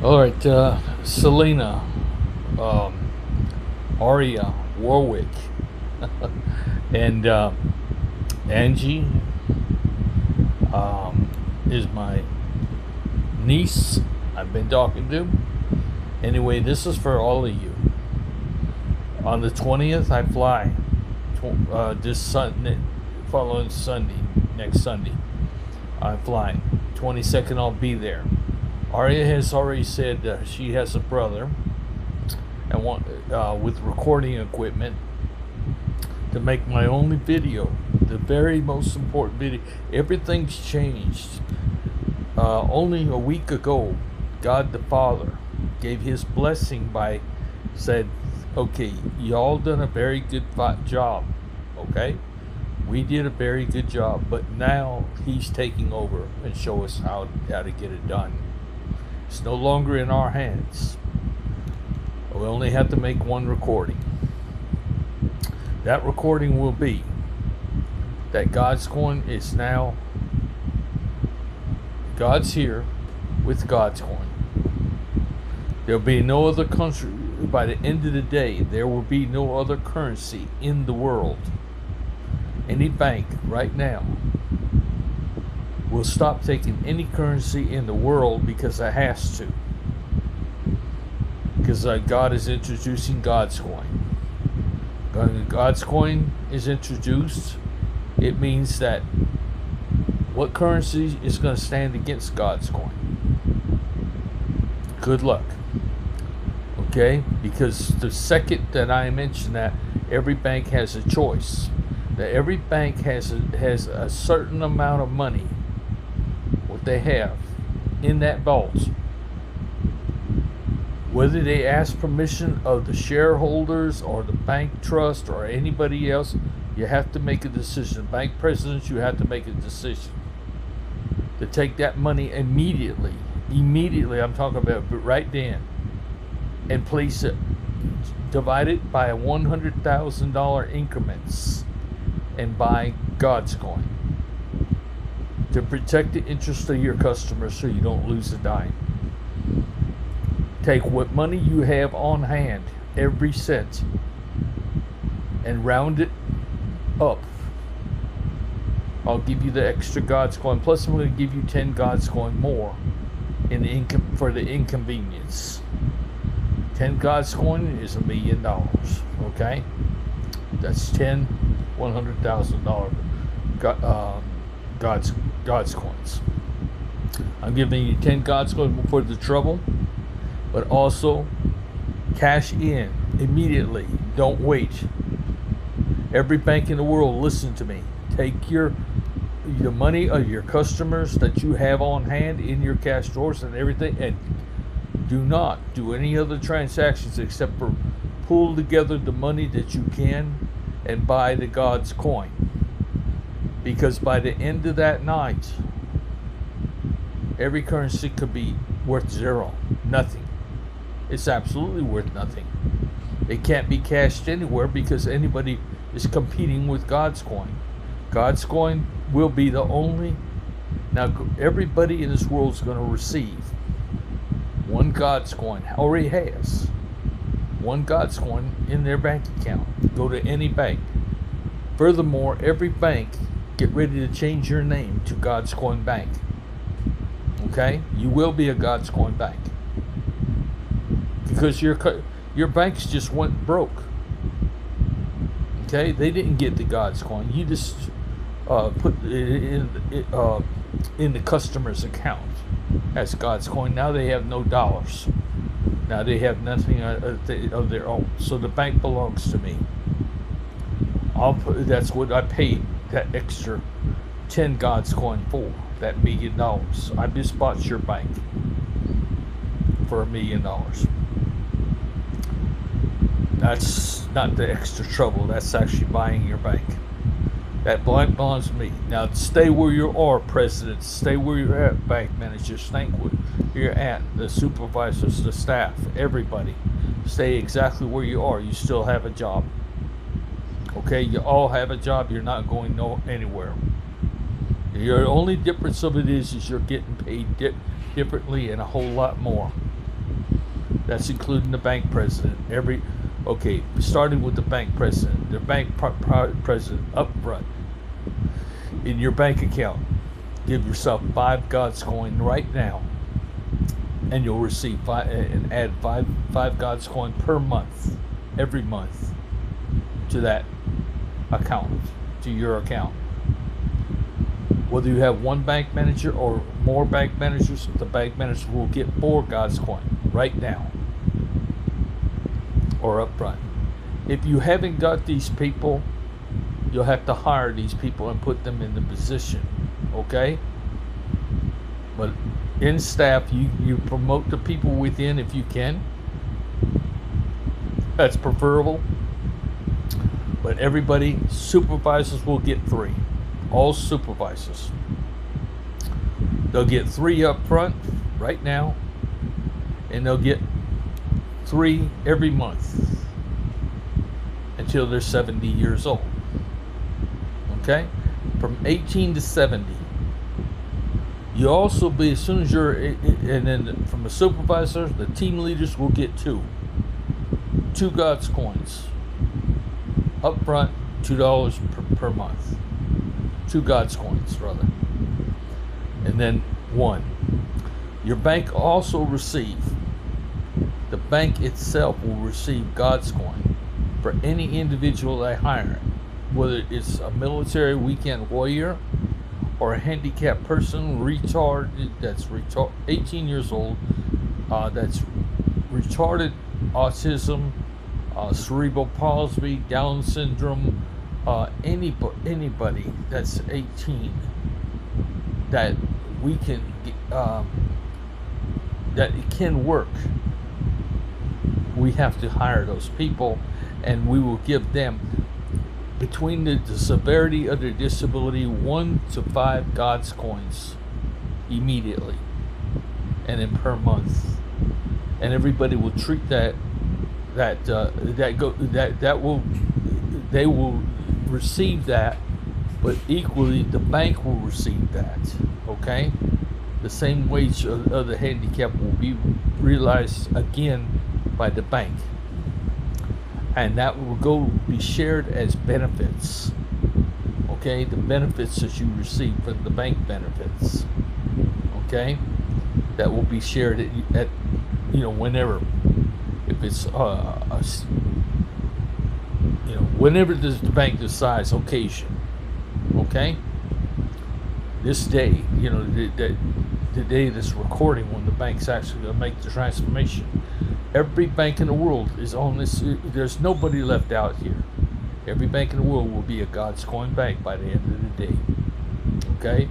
All right, Selena, um, Aria, Warwick, and Angie is my niece I've been talking to. Anyway, this is for all of you. On the 20th, I fly. This Sunday, following Sunday, next Sunday, I'm flying. 22nd, I'll be there. Aria has already said she has a brother and with recording equipment to make my only video, the very most important video. Everything's changed. Only a week ago, God the Father gave his blessing by said, okay, y'all done a very good job, okay? We did a very good job, but now he's taking over and show us how to get it done. It's no longer in our hands. We only have to make one recording. That recording will be that GODScoin is now, God's here with GODScoin. There'll be no other country. By the end of the day, there will be no other currency in the world. Any bank right now will stop taking any currency in the world because it has to. Because God is introducing GODScoin. When GODScoin is introduced, it means that what currency is going to stand against GODScoin? Good luck. Okay? Because the second that I mention that, every bank has a choice. That every bank has a certain amount of money, what they have in that vault. Whether they ask permission of the shareholders or the bank trust or anybody else, you have to make a decision. Bank presidents, you have to make a decision to take that money immediately. Immediately, I'm talking about right then, and place it, divide it by $100,000 increments, and buy GODScoin to protect the interest of your customers so you don't lose a dime. Take what money you have on hand, every cent, and round it up. I'll give you the extra GODScoin, plus I'm going to give you 10 GODScoin more in the income for the inconvenience. 10 GODScoin is $1 million. Okay, that's 10 $100,000 GODScoins. I'm giving you 10 GODScoin for the trouble, but also cash in immediately. Don't wait. Every bank in the world, listen to me. Take your money of your customers that you have on hand in your cash drawers and everything, and do not do any other transactions except for pull together the money that you can and buy the GODScoin. Because by the end of that night, every currency could be worth zero, nothing. It's absolutely worth nothing. It can't be cashed anywhere because anybody is competing with GODScoin. GODScoin will be the only. Now, everybody in this world is going to receive one GODScoin, already has one GODScoin in their bank account. Go to any bank. Furthermore, every bank, get ready to change your name to GODScoin Bank. Okay? You will be a GODScoin Bank. Because your banks just went broke. Okay? They didn't get the GODScoin. You just put it in the customer's account as GODScoin. Now they have no dollars. Now they have nothing of their own. So the bank belongs to me. That's what I paid that extra 10 GODScoin for. That $1 million. I just bought your bank for $1 million. That's not the extra trouble. That's actually buying your bank. That blank belongs to me. Now stay where you are, presidents. Stay where you're at, bank managers. Stay where you're at, the supervisors, the staff, everybody. Stay exactly where you are. You still have a job. Okay, you all have a job. You're not going anywhere. Your only difference of it is you're getting paid differently and a whole lot more. That's including the bank president. Okay, starting with the bank president. The bank president up front in your bank account. Give yourself 5 GODScoin right now, and you'll receive and add five GODScoin per month, every month, to that account, to your account. Whether you have one bank manager or more bank managers, the bank manager will get 4 GODScoin right now or up front. If you haven't got these people, you'll have to hire these people and put them in the position, okay? But in staff, you promote the people within if you can. That's preferable. But everybody, supervisors will get 3. All supervisors. They'll get 3 up front right now, and they'll get 3 every month until they're 70 years old. Okay? From 18 to 70. You also be, as soon as you're, and then from the supervisor, the team leaders will get 2 GODScoins up front, $2 per month. 2 GODScoins, rather. And then 1. Your bank also the bank itself will receive GODScoin for any individual they hire, whether it's a military weekend warrior or a handicapped person, that's 18 years old, that's retarded autism, cerebral palsy, Down syndrome, anybody that's 18 that we can that it can work. We have to hire those people, and we will give them, between the severity of their disability, 1 to 5 GODScoins immediately, and then per month. And everybody will treat they will receive that, but equally the bank will receive that. Okay, the same wage of the handicap will be realized again by the bank, and that will be shared as benefits. Okay, the benefits that you receive from the bank benefits. Okay, that will be shared at whenever, if it's whenever the bank decides occasion. Okay, this day, the day this recording, when the bank's actually going to make the transformation, every bank in the world is on this. There's nobody left out here. Every bank in the world will be a GODScoin bank by the end of the day. Okay,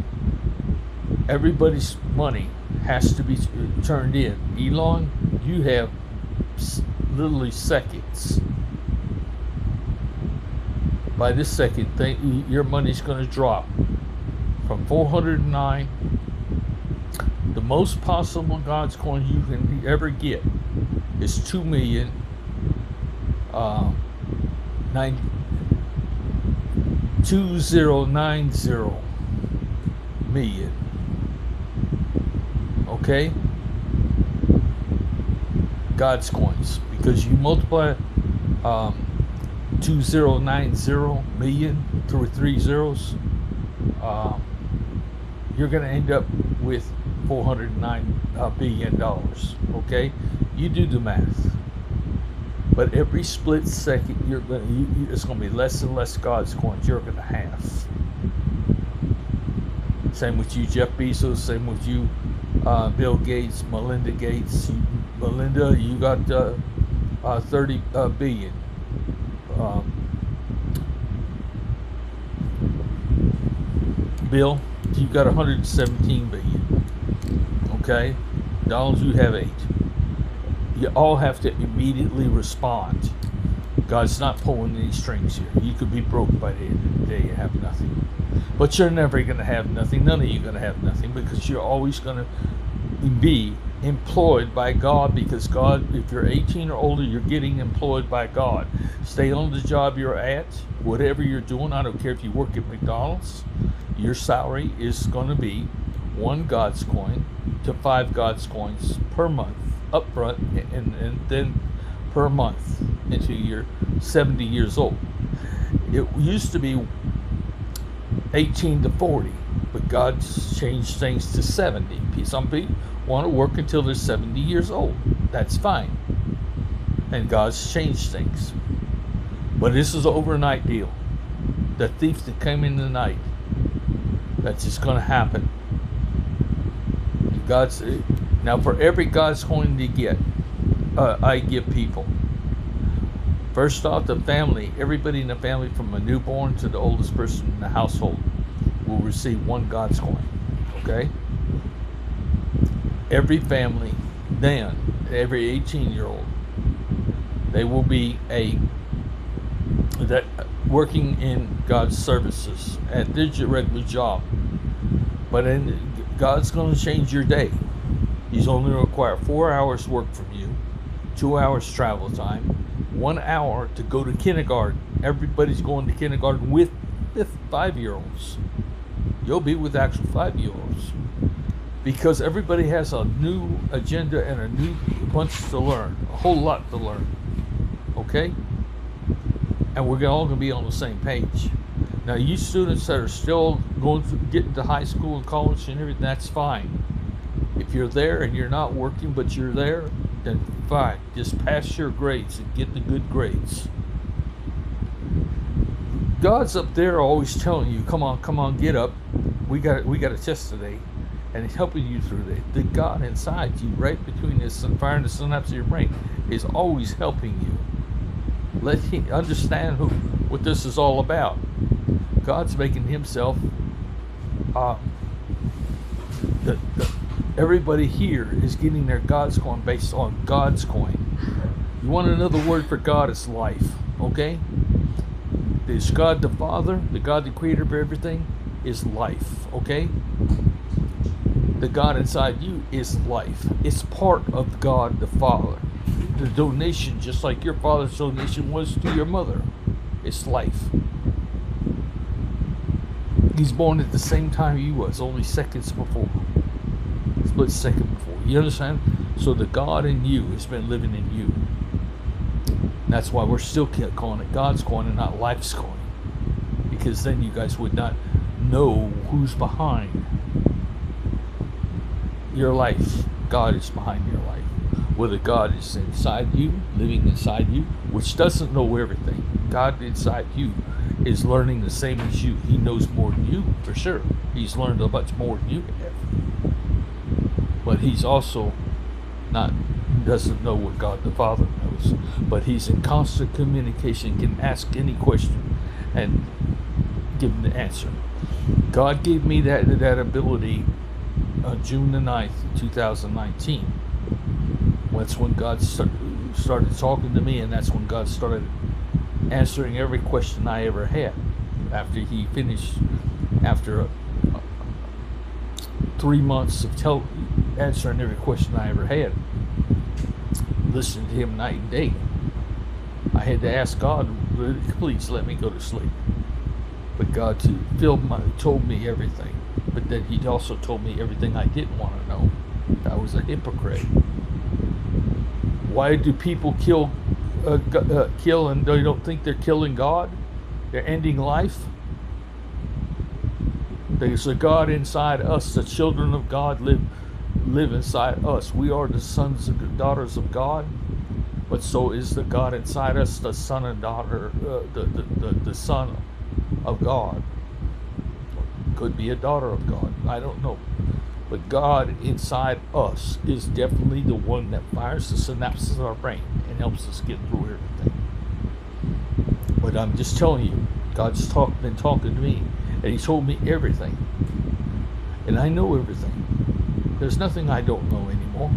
everybody's money has to be turned in. Elon, you have literally seconds. By this second, your money's going to drop from 409. The most possible GODScoin you can ever get is 2,090,000 million. Okay, GODScoins, because you multiply 2090 million through 3 zeros, you're going to end up with $409 billion. Okay, you do the math. But every split second, it's going to be less and less GODScoins you're going to have. Same with you, Jeff Bezos. Same with you, Bill Gates, Melinda Gates. Melinda, you got 30 billion. Bill, you got 117 billion. Okay, Donald, you have 8. You all have to immediately respond. God's not pulling any strings here. You could be broke by the end of the day and have nothing. But you're never going to have nothing. None of you are going to have nothing, because you're always going to be employed by God, because God, if you're 18 or older, you're getting employed by God. Stay on the job you're at, whatever you're doing. I don't care if you work at McDonald's. Your salary is going to be 1 GODScoin to 5 GODScoins per month up front, and then per month until you're 70 years old. It used to be 18 to 40, but God's changed things to 70. Some people want to work until they're 70 years old. That's fine. And God's changed things. But this is an overnight deal. The thief that came in the night, that's just going to happen. Now for every God's coin to get, I give people. First off, the family, everybody in the family from a newborn to the oldest person in the household will receive one God's coin. Okay? Every family, then, every 18-year-old, they will be working in God's services at their regular job. But God's going to change your day. He's only require 4 hours work from you, 2 hours travel time, 1 hour to go to kindergarten. Everybody's going to kindergarten with 5-year-olds. You'll be with actual 5-year-olds. Because everybody has a new agenda and a new bunch to learn. A whole lot to learn. Okay? And we're all going to be on the same page. Now, you students that are still going through, getting to high school and college and everything, that's fine. If you're there and you're not working, but you're there, then fine. Just pass your grades and get the good grades. God's up there always telling you, come on, get up. We got a test today. And he's helping you through that. The God inside you, right between the fire and the synapse of your brain, is always helping you. Let him understand what this is all about. God's making himself everybody here is getting their God's coin based on God's coin. You want another word for God? It's life. Okay? There's God the Father, the God the creator of everything, is life. Okay? The God inside you is life. It's part of God the Father. The donation, just like your father's donation was to your mother, it's life. He's born at the same time he was, only seconds before. Split second before. You understand? So the God in you has been living in you. That's why we're still calling it God's coin and not life's coin. Because then you guys would not know who's behind your life. God is behind your life. Whether God is inside you, living inside you, which doesn't know everything. God inside you is learning the same as you. He knows more than you, for sure. He's learned a much more than you have. But he's also doesn't know what God the Father knows. But he's in constant communication, can ask any question and give him the answer. God gave me that ability June the 9th, 2019. That's when God started talking to me, and that's when God started answering every question I ever had. After he finished, after 3 months of answering every question I ever had, listening to him night and day, I had to ask God, please let me go to sleep. But God told me everything. But then he also told me everything I didn't want to know. I was a hypocrite. Why do people kill and they don't think they're killing God? They're ending life. There's a God inside us. The children of God live inside us. We are the sons and daughters of God. But so is the God inside us, the son and daughter, the son of God. Could be a daughter of God. I don't know. But God inside us is definitely the one that fires the synapses of our brain and helps us get through everything. But I'm just telling you, God's been talking to me, and he told me everything. And I know everything. There's nothing I don't know anymore.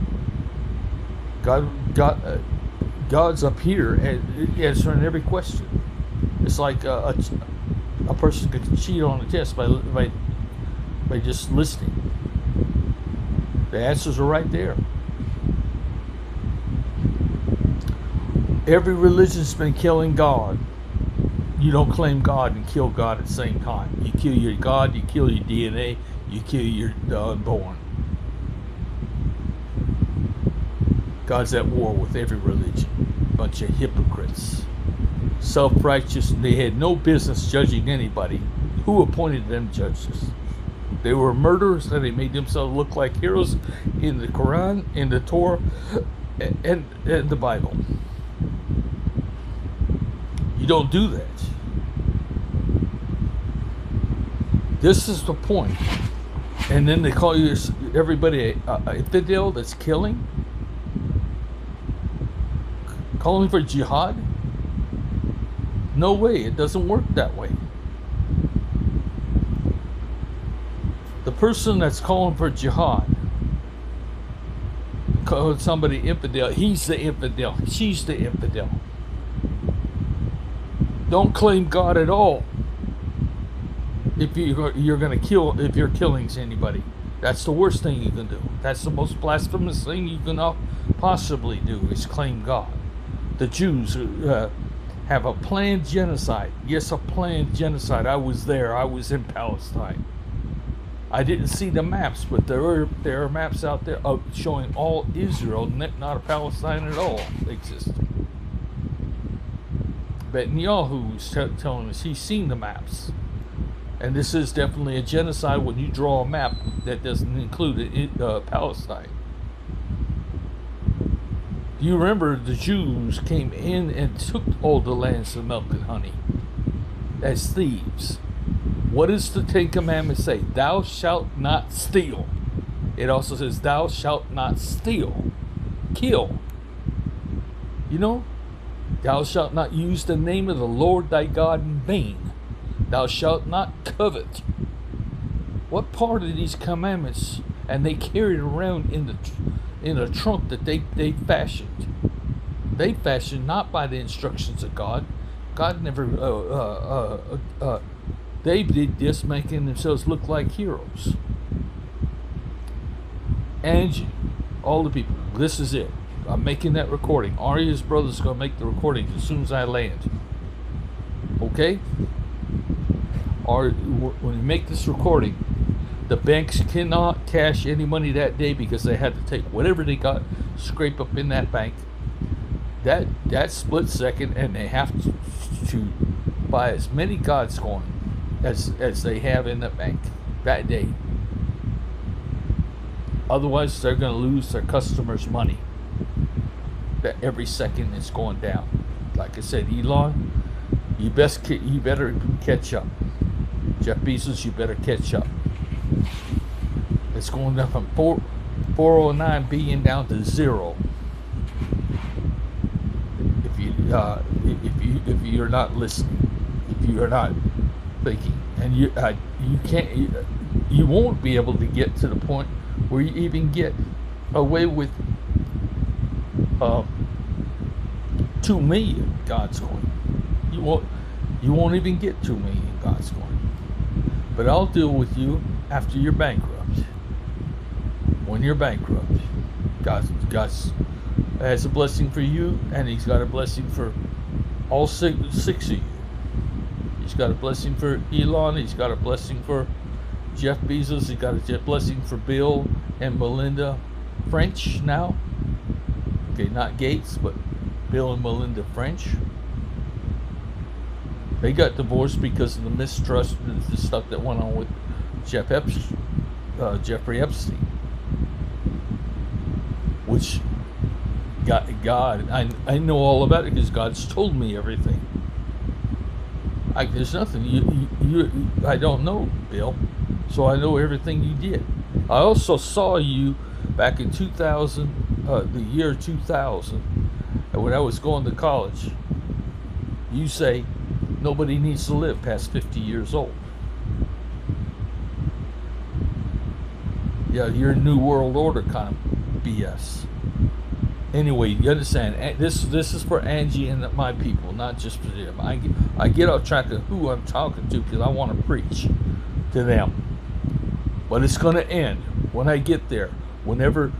God's up here and answering every question. It's like a person could cheat on a test by just listening. The answers are right there. Every religion's been killing God. You don't claim God and kill God at the same time. You kill your God, you kill your DNA, you kill your unborn. God's at war with every religion. Bunch of hypocrites. Self-righteous. They had no business judging anybody. Who appointed them judges? They were murderers, and they made themselves look like heroes in the Quran, in the Torah, and the Bible. You don't do that. This is the point. And then they call you everybody a infidel that's killing, calling for jihad. No way, it doesn't work that way. The person that's calling for jihad, calling somebody infidel, he's the infidel, she's the infidel. Don't claim God at all. If you're going to kill, if you're killing anybody, that's the worst thing you can do. That's the most blasphemous thing you can possibly do, is claim God. The Jews have a planned genocide. Yes, a planned genocide. I was there. I was in Palestine. I didn't see the maps, but there are maps out there showing all Israel, not Palestine at all, existing. But Netanyahu was telling us he's seen the maps. And this is definitely a genocide when you draw a map that doesn't include Palestine. Do you remember the Jews came in and took all the lands of milk and honey as thieves? What does the Ten Commandments say? Thou shalt not steal. It also says, thou shalt not steal. Kill. You know? Thou shalt not use the name of the Lord thy God in vain. Thou shalt not covet. What part of these commandments? And they carried around in a trunk that they fashioned. They fashioned not by the instructions of God. God never. They did this, making themselves look like heroes. Angie, all the people. This is it. I'm making that recording. Aria's brother's gonna make the recording as soon as I land. Okay? Or when you make this recording, the banks cannot cash any money that day because they had to take whatever they got, scrape up in that bank. That split second, and they have to buy as many GODScoin as they have in the bank that day. Otherwise, they're going to lose their customers' money. That every second is going down. Like I said, Elon, you better catch up. Jeff Bezos, you better catch up. It's going down from 409 billion down to zero. If you're not listening, if you're not thinking, and you won't be able to get to the point where you even get away with 2 million GODScoin. You won't even get 2 million GODScoin. But I'll deal with you after you're bankrupt. When you're bankrupt, God has a blessing for you, and He's got a blessing for all six of you. He's got a blessing for Elon. He's got a blessing for Jeff Bezos. He's got a blessing for Bill and Melinda French now. Okay, not Gates, but Bill and Melinda French. They got divorced because of the mistrust and the stuff that went on with Jeffrey Epstein. Which God, I know all about it because God's told me everything. There's nothing I don't know, Bill. So I know everything you did. I also saw you back in 2000, the year 2000, when I was going to college. You say nobody needs to live past 50 years old. Yeah, your New World Order kind of BS. Anyway, you understand, this is for Angie and my people, not just for them. I get off track of who I'm talking to because I want to preach to them. But it's going to end when I get there. Whenever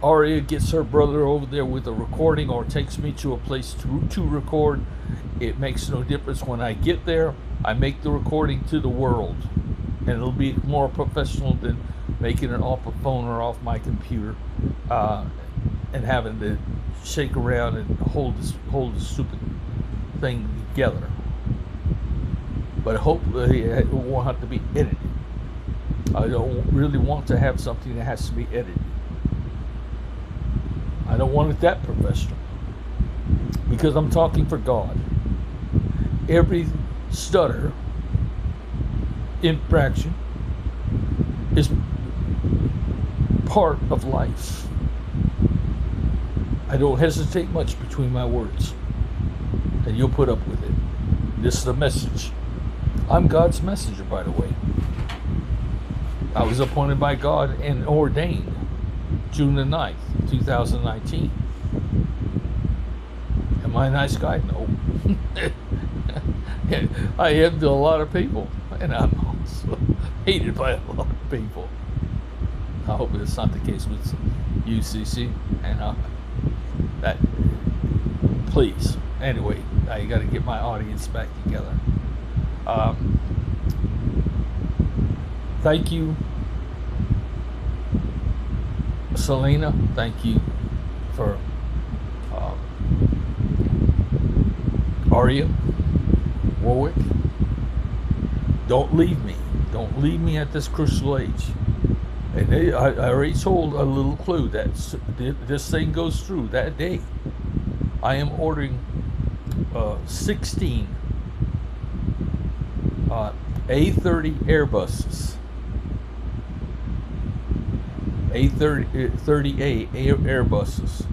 Aria gets her brother over there with a recording or takes me to a place to record, it makes no difference. When I get there, I make the recording to the world. And it'll be more professional than making it off a phone or off my computer. and having to shake around and hold the stupid thing together. But hopefully it won't have to be edited. I don't really want to have something that has to be edited. I don't want it that professional, because I'm talking for God. Every stutter, infraction is part of life. I don't hesitate much between my words, and you'll put up with it. This is the message. I'm God's messenger, by the way. I was appointed by God and ordained June the 9th, 2019. Am I a nice guy? No. I am to a lot of people, and I'm also hated by a lot of people. I hope it's not the case with UCC, and that, please. Anyway, I got to get my audience back together. Thank you, Selena. Thank you for Aria, Warwick. Don't leave me. Don't leave me at this crucial age. And I already told a little clue that this thing goes through that day. I am ordering 16 A30 Airbuses. A30A Airbuses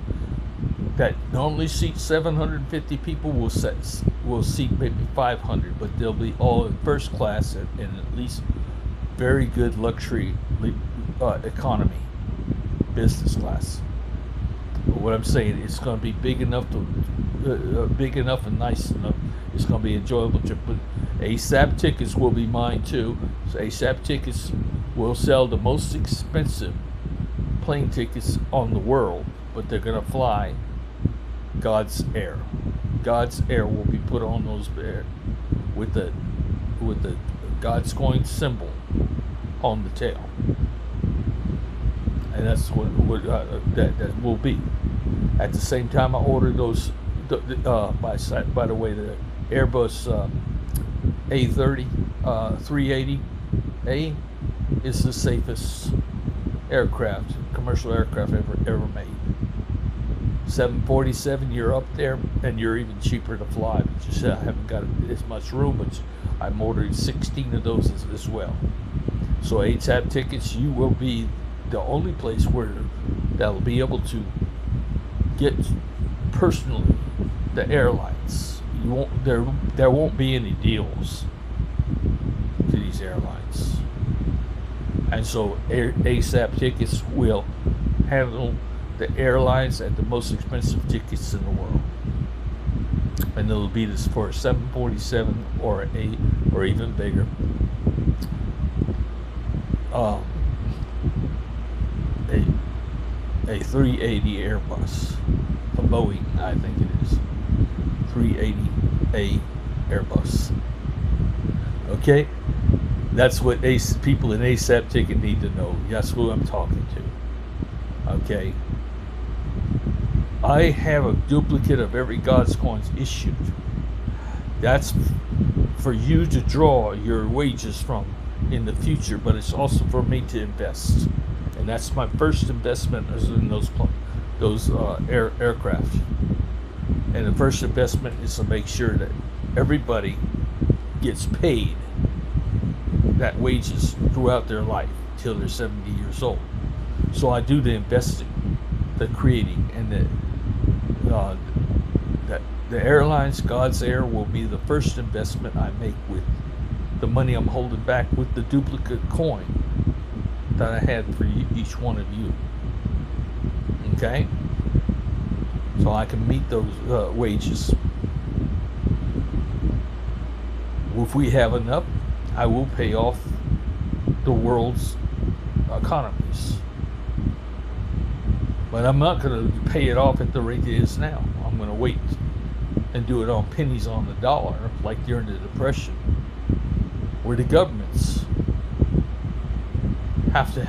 that normally seat 750 people will seat maybe 500, but they'll be all in first class and at least very good luxury economy business class. But what I'm saying, it's going to be big enough and nice enough. It's going to be an enjoyable trip. But ASAP tickets will be mine too. So ASAP tickets will sell the most expensive plane tickets on the world, but they're going to fly God's Air. God's Air will be put on those with the GODScoin symbol on the tail, and that's what that will be. At the same time, I ordered those. By the way, the Airbus A30 380A is the safest commercial aircraft ever made. 747, you're up there, and you're even cheaper to fly. But you said I haven't got as much room, but I'm ordering 16 of those as well. So ASAP tickets, you will be the only place where that'll be able to get personally the airlines. You won't there won't be any deals to these airlines, and so ASAP tickets will handle the airlines at the most expensive tickets in the world, and it'll be this for a 747 or or even bigger. A 380 Airbus, a Boeing, I think it is, 380A Airbus. Okay, that's what people in ASAP ticket need to know. That's who I'm talking to. Okay, I have a duplicate of every GODScoin issued. That's for you to draw your wages from in the future, but it's also for me to invest. And that's my first investment is in those aircraft. And the first investment is to make sure that everybody gets paid that wages throughout their life till they're 70 years old. So I do the investing, the creating, and the airlines, God's Air, will be the first investment I make with the money I'm holding back with the duplicate coin that I had for each one of you. Okay? So I can meet those wages. If we have enough, I will pay off the world's economies. But I'm not going to pay it off at the rate it is now. I'm going to wait and do it on pennies on the dollar, like during the Depression, where the governments have to,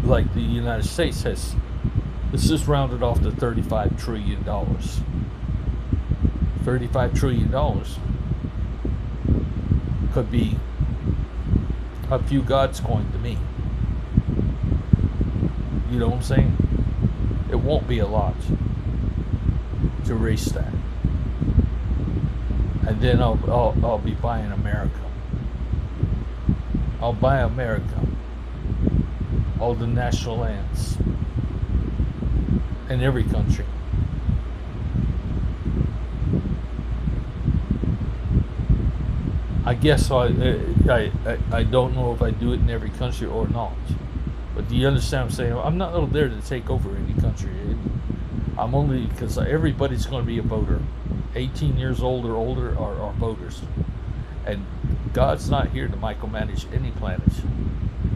like the United States has Let's just round it off to $35 trillion. $35 trillion could be a few GODScoin to me. You know what I'm saying? It won't be a lot to race that. And then I'll be buying America. I'll buy America. All the national lands in every country. I guess I don't know if I do it in every country or not. But do you understand what I'm saying? I'm not there to take over any country. I'm only, because everybody's going to be a voter. 18 years old or older are voters. And God's not here to micromanage any planet.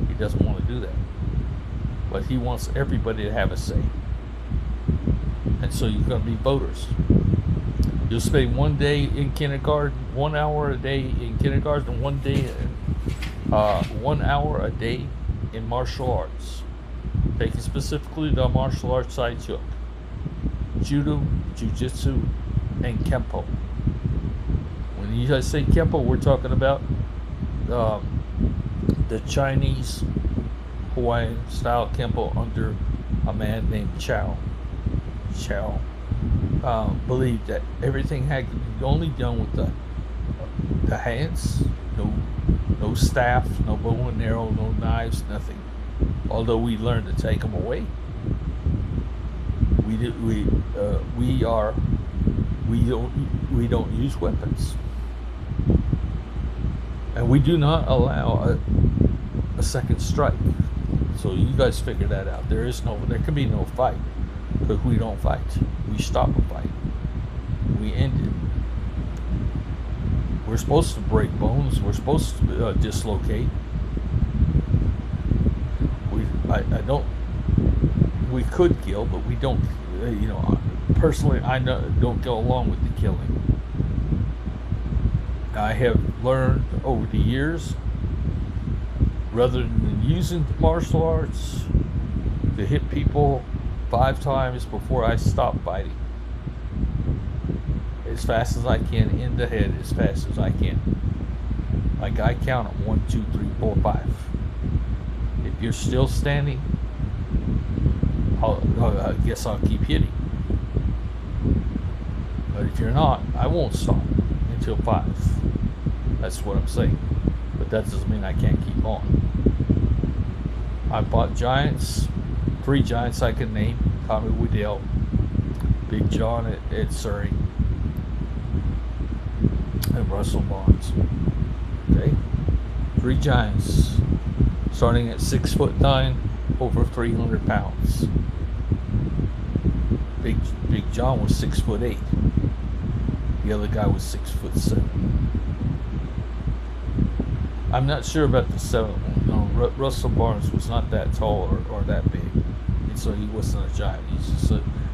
He doesn't want to do that. But he wants everybody to have a say. And so you're going to be voters. You'll spend 1 day in kindergarten, 1 hour a day in kindergarten, 1 day, 1 hour a day in martial arts. Taking specifically the martial arts I took: judo, jiu-jitsu, and kempo. When you guys say kempo, we're talking about the Chinese Hawaiian style kempo under a man named Chow believed that everything had to be only done with the hands, no staff, no bow and arrow, no knives, nothing. Although we learned to take them away, we don't use weapons, and we do not allow a second strike. So you guys figure that out. There can be no fight, because we don't fight. We stop a fight. We end it. We're supposed to break bones. We're supposed to dislocate. We could kill, but we don't. Personally, I don't go along with the killing. I have learned over the years, rather than using martial arts to hit people 5 times before I stop fighting, as fast as I can in the head, as fast as I can. Like I count them 1, 2, 3, 4, 5. If you're still standing, I guess I'll keep hitting. But if you're not, I won't stop until 5. That's what I'm saying. But that doesn't mean I can't keep on. I fought giants, 3 giants I can name: Tommy Waddell, Big John at Surrey, and Russell Barnes. Okay, 3 giants, starting at 6'9", over 300 pounds. Big John was 6'8". The other guy was 6'7". I'm not sure about the 7th one. No, Russell Barnes was not that tall or that big, and so he wasn't a giant.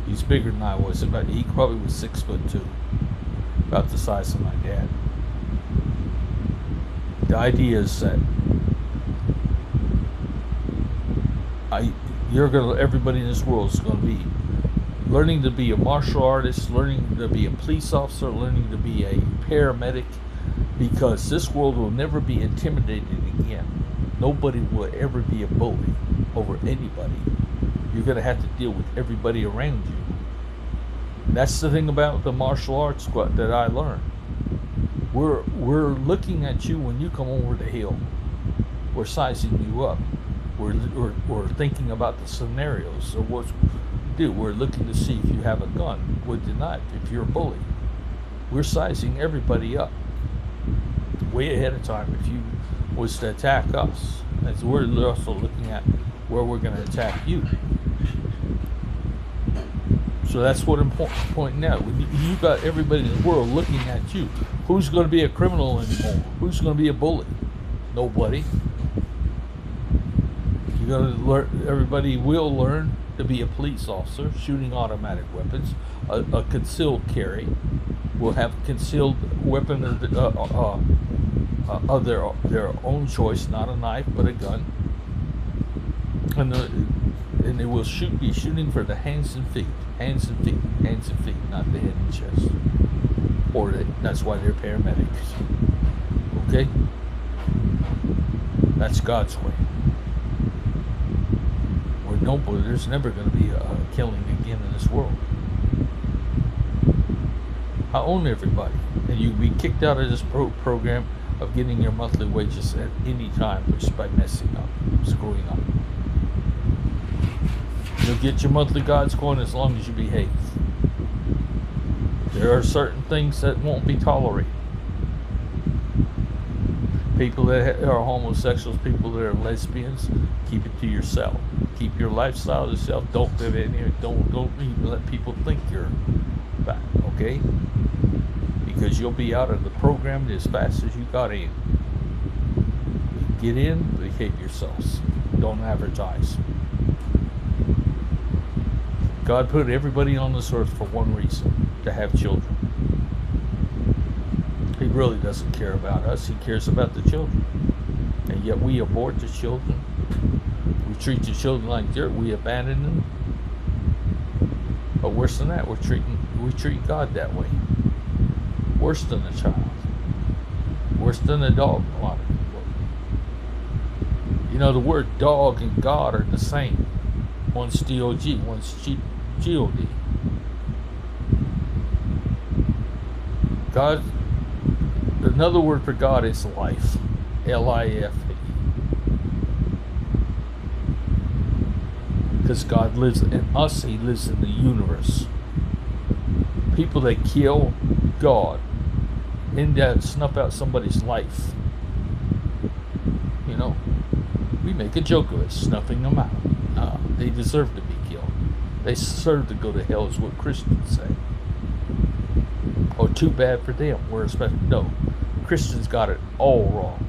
He's bigger than I was. He probably was 6'2", about the size of my dad. The idea is that everybody in this world is going to be learning to be a martial artist, learning to be a police officer, learning to be a paramedic, because this world will never be intimidated again. Nobody will ever be a bully over anybody. You're going to have to deal with everybody around you. That's the thing about the martial arts that I learned. We're looking at you when you come over the hill. We're sizing you up. We're thinking about the scenarios. So what we do, we're looking to see if you have a gun with the knife, if you're a bully. We're sizing everybody up way ahead of time if you was to attack us. As we're also looking at where we're going to attack you. So that's what I'm pointing out. You got everybody in the world looking at you. Who's going to be a criminal anymore? Who's going to be a bully? Nobody. You're going to learn. Everybody will learn to be a police officer, shooting automatic weapons, a concealed carry. Will have concealed weapon of their own choice, not a knife but a gun. And and they will be shooting for the hands and feet, hands and feet, hands and feet, not the head and chest. Or that's why they're paramedics. Okay? That's God's way. There's never going to be a killing again in this world. I own everybody, and you can be kicked out of this program of getting your monthly wages at any time just by messing up, screwing up. You'll get your monthly GODScoin as long as you behave. There are certain things that won't be tolerated. People that are homosexuals, people that are lesbians, keep it to yourself. Keep your lifestyle to yourself. Don't live in here. Don't even let people think you're bad, okay? Because you'll be out of the program as fast as you got in. Get in, behave yourselves. Don't advertise. God put everybody on this earth for one reason, to have children. He really doesn't care about us. He cares about the children. And yet we abort the children. We treat the children like dirt. We abandon them. But worse than that, we treat God that way. Worse than a child. Worse than a dog, a lot of people. You know, the word dog and God are the same. One's D-O-G, one's G-O-D. God, another word for God is life. L-I-F-E. Because God lives in us, He lives in the universe. People that kill God, and that snuff out somebody's life. You know, we make a joke of it, snuffing them out. They deserve to be killed. They deserve to go to hell, is what Christians say. Oh, too bad for them. We're especially, no, Christians got it all wrong.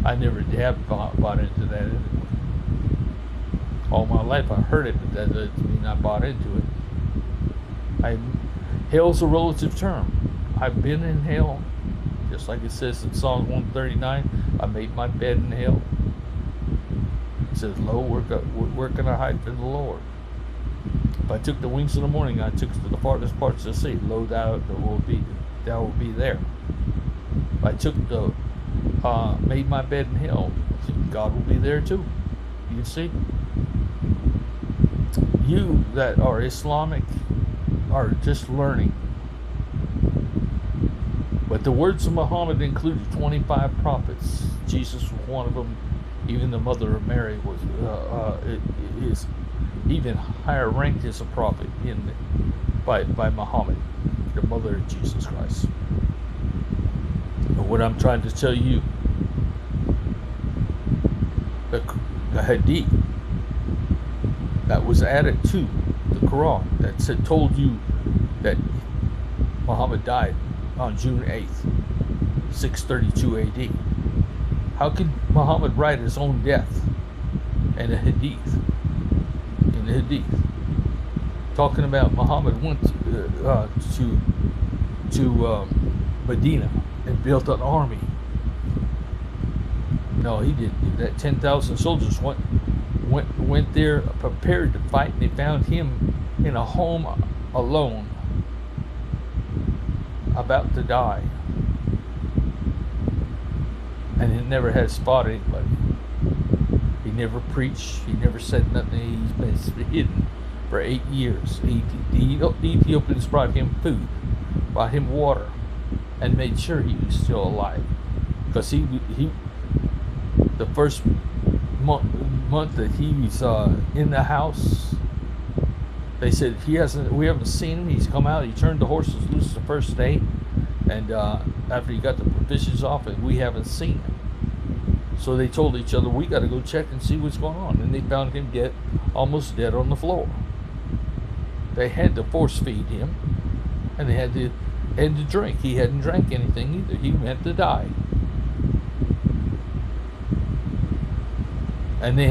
I never have bought into that anyway. All my life I heard it, but that doesn't mean I bought into it. Hell's a relative term. I've been in hell, just like it says in Psalm 139. I made my bed in hell. It says, "Lo, where can I hide from the Lord? If I took the wings of the morning, I took to the farthest parts of the sea. Lo, thou will be there. If I took made my bed in hell, God will be there too. You see, you that are Islamic are just learning. But the words of Muhammad included 25 prophets. Jesus was one of them. Even the mother of Mary is even higher ranked as a prophet by Muhammad, the mother of Jesus Christ. But what I'm trying to tell you, the hadith that was added to the Quran that told you that Muhammad died on June 8th, 632 AD. How could Muhammad write his own death in the hadith? Talking about Muhammad went to Medina and built an army. No, he didn't do that. 10,000 soldiers went there prepared to fight, and they found him in a home alone, about to die, and he never had spotted anybody. He never preached. He never said nothing. He's been hidden for 8 years. The Ethiopians brought him food, brought him water, and made sure he was still alive. Because he the first month that he was in the house, they said we haven't seen him. He's come out. He turned the horses loose the first day, and after he got the provisions off, and we haven't seen him. So they told each other, we got to go check and see what's going on. And they found him dead, almost dead on the floor. They had to force feed him, and they had to drink. He hadn't drank anything either. He meant to die. And they